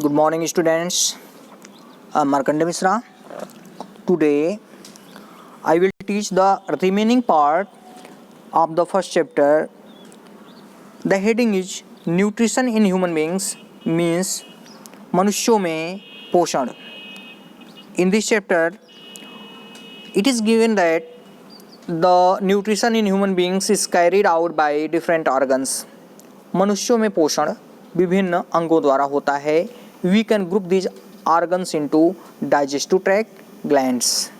Good morning, students. I'm Markande Misra. Today, I will teach the remaining part of the first chapter. The heading is Nutrition in Human Beings, means मनुष्यों में पोषण. In this chapter, it is given that the nutrition in human beings is carried out by different organs. मनुष्यों में पोषण विभिन्न अंगों द्वारा होता है. We can group these organs into digestive tract, glands.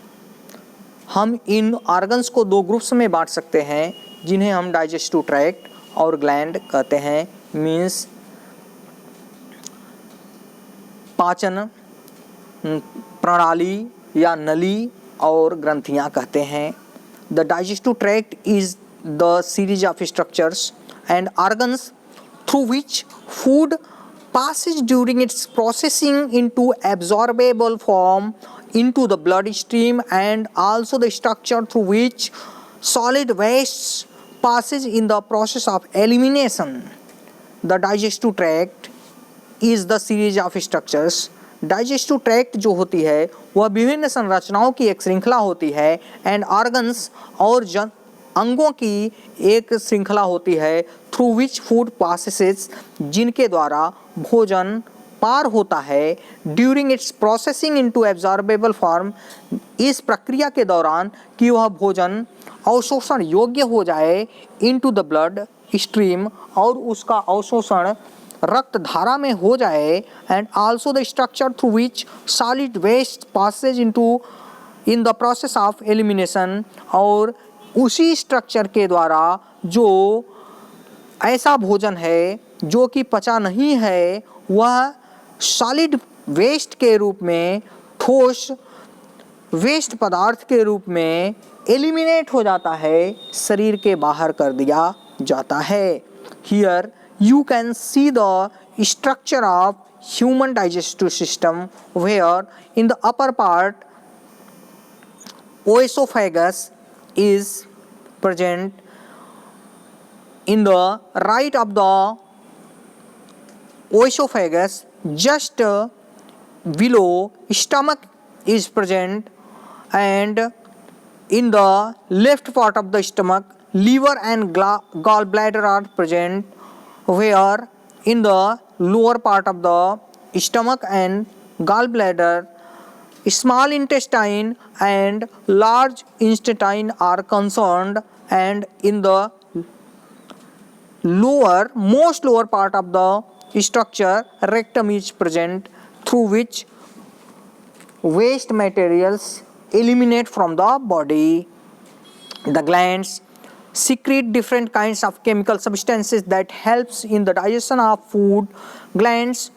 हम इन ऑर्गन्स को दो ग्रुप्स में बांट सकते हैं जिन्हें हम डाइजेस्टिव ट्रैक्ट और ग्लैंड कहते हैं. मीन्स पाचन प्रणाली या नली और ग्रंथियां कहते हैं. The digestive tract is the series of structures and organs through which food passes during its processing into absorbable form into the bloodstream, and also the structure through which solid waste passes in the process of elimination. The digestive tract is the series of structures. Digestive tract जो होती है वह विभिन्न संरचनाओं की एक श्रृंखला होती है. एंड ऑर्गन्स और अंगों की एक श्रृंखला होती है थ्रू विच फूड पासेसेस, जिनके द्वारा भोजन पार होता है. During its processing into absorbable form, इस प्रक्रिया के दौरान कि वह भोजन अवशोषण योग्य हो जाए इनटू द ब्लड स्ट्रीम, और उसका अवशोषण रक्त धारा में हो जाए. And also the structure through which solid waste passes into in the process of elimination, और उसी स्ट्रक्चर के द्वारा जो ऐसा भोजन है जो कि पचा नहीं है वह सॉलिड वेस्ट के रूप में, ठोस वेस्ट पदार्थ के रूप में एलिमिनेट हो जाता है, शरीर के बाहर कर दिया जाता है. Here you can see the structure of human digestive system, where in the upper part oesophagus is present. In the right of the oesophagus, just below stomach is present, and in the left part of the stomach liver and gallbladder are present, where in the lower part of the stomach and gallbladder, small intestine and large intestine are concerned, and in the most lower part of the structure rectum is present, through which waste materials eliminate from the body. The glands secrete different kinds of chemical substances that helps in the digestion of food. Glands,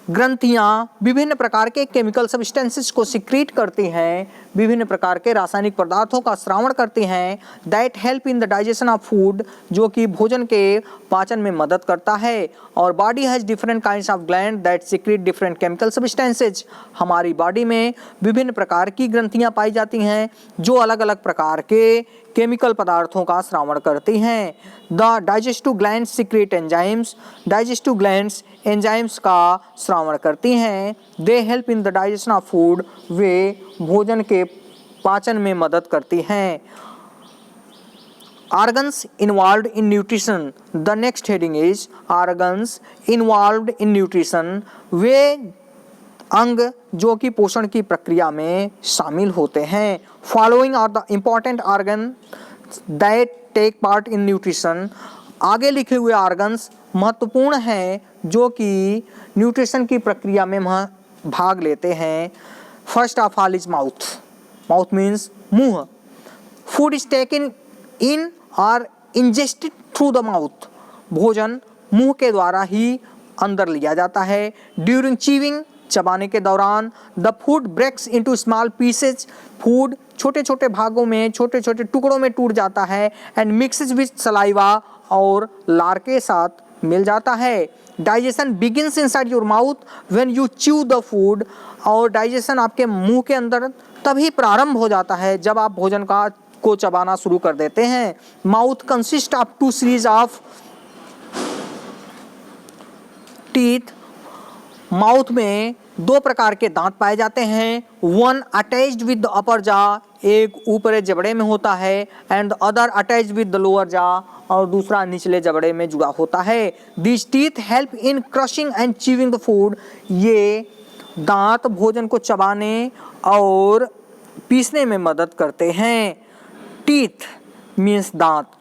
ग्रंथियाँ विभिन्न प्रकार के chemical substances को secrete करती हैं, विभिन्न प्रकार के रासायनिक पदार्थों का श्रावण करती हैं. That help in the digestion of food, जो कि भोजन के पाचन में मदद करता है. और body has different kinds of gland that secrete different chemical substances. हमारी बॉडी में विभिन्न प्रकार की ग्रंथियाँ पाई जाती हैं जो अलग अलग प्रकार के केमिकल पदार्थों का श्रावण करती हैं. The digestive glands secrete enzymes, digestive glands enzymes का श्रावण करती हैं. They help in the digestion of food, वे भोजन के पाचन में मदद करती हैं. Organs involved in nutrition. The next heading is organs involved in nutrition. वे अंग जो कि पोषण की प्रक्रिया में शामिल होते हैं. Following are the important organ that take part in nutrition. आगे लिखे हुए ऑर्गन्स महत्वपूर्ण हैं जो कि न्यूट्रिशन की प्रक्रिया में भाग लेते हैं. First of all is mouth. Mouth means मुंह. फूड इज टेकन इन और इंजेस्टेड थ्रू द माउथ. भोजन मुंह के द्वारा ही अंदर लिया जाता है. ड्यूरिंग चीविंग, चबाने के दौरान, the food breaks into small pieces. Food छोटे छोटे भागों में, छोटे छोटे टुकड़ों में टूट जाता है. एंड मिक्सेस विद सलाइवा, और लार के साथ मिल जाता है. Digestion begins inside your mouth when you chew the food. और डाइजेशन आपके मुंह के अंदर तभी प्रारंभ हो जाता है जब आप भोजन को चबाना शुरू कर देते हैं. Mouth consist of 2 series of teeth. Mouth में दो प्रकार के दांत पाए जाते हैं, one attached with the upper जा, एक ऊपरी जबड़े में होता है, and the other attached with the lower जा, और दूसरा निचले जबड़े में जुड़ा होता है। This teeth help in crushing and chewing the food, ये दांत भोजन को चबाने और पीसने में मदद करते हैं। टीथ मीन्स दांत।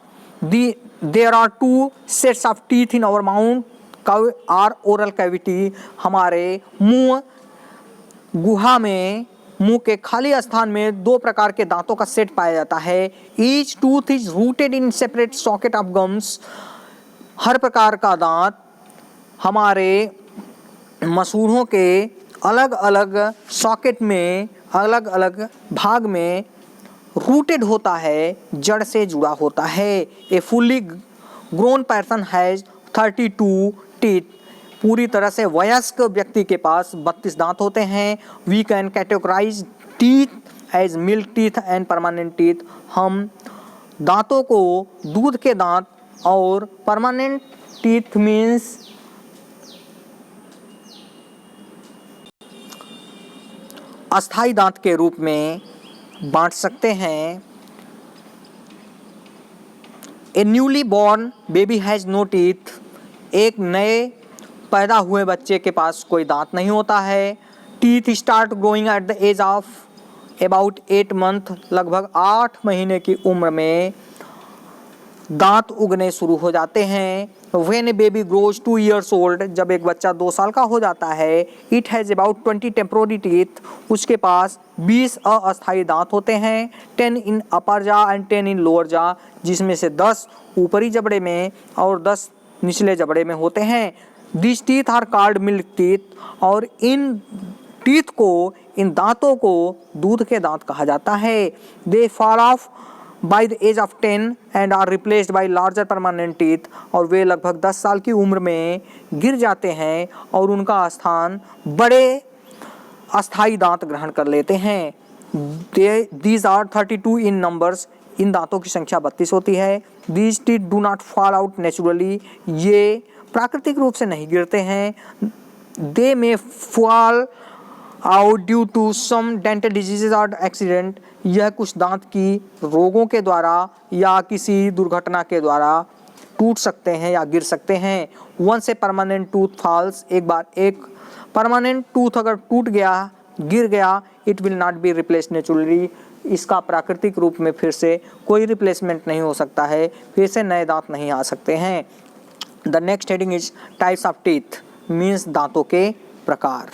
There are two sets of teeth in our mouth or oral cavity, हमारे मुंह गुहा में, मुंह के खाली स्थान में दो प्रकार के दांतों का सेट पाया जाता है। Each tooth is rooted in separate socket of gums, हर प्रकार का दांत हमारे मसूड़ों के अलग अलग सॉकेट में, अलग अलग भाग में रूटेड होता है, जड़ से जुड़ा होता है। A fully grown person has 32 teeth, पूरी तरह से वयस्क व्यक्ति के पास 32 दांत होते हैं। We can categorize teeth as milk teeth and permanent teeth, हम दांतों को दूध के दांत और परमानेंट टीथ मीन्स अस्थाई दांत के रूप में बांट सकते हैं। A newly born baby has no teeth, एक नए पैदा हुए बच्चे के पास कोई दांत नहीं होता है। Teeth start growing at the age of about 8 month, लगभग 8 महीने की उम्र में दांत उगने शुरू हो जाते हैं। When a baby grows 2 years old, जब एक बच्चा 2 साल का हो जाता है, it has about 20 temporary teeth, उसके पास 20 अस्थायी दांत होते हैं। 10 in upper jaw and 10 in lower jaw, जिसमें से 10 ऊपरी जबड़े में और 10 निचले जबड़े में होते हैं। These teeth are called milk teeth, और इन टीथ को, इन दांतों को दूध के दांत कहा जाता है। They fall off by the age of 10 and are replaced by larger permanent teeth, और वे लगभग 10 साल की उम्र में गिर जाते हैं और उनका स्थान बड़े अस्थाई दांत ग्रहण कर लेते हैं। These are 32 in numbers, इन दांतों की संख्या 32 होती है। These teeth do not fall out naturally, ये प्राकृतिक रूप से नहीं गिरते हैं। They may fall out due to some dental diseases or accident, यह कुछ दांत की रोगों के द्वारा या किसी दुर्घटना के द्वारा टूट सकते हैं या गिर सकते हैं। Once a permanent tooth falls, एक बार एक परमानेंट टूथ अगर टूट गया, गिर गया, it will not be replaced naturally, इसका प्राकृतिक रूप में फिर से कोई रिप्लेसमेंट नहीं हो सकता है, फिर से नए दांत नहीं आ सकते हैं। The next heading is types of teeth, means दांतों के प्रकार।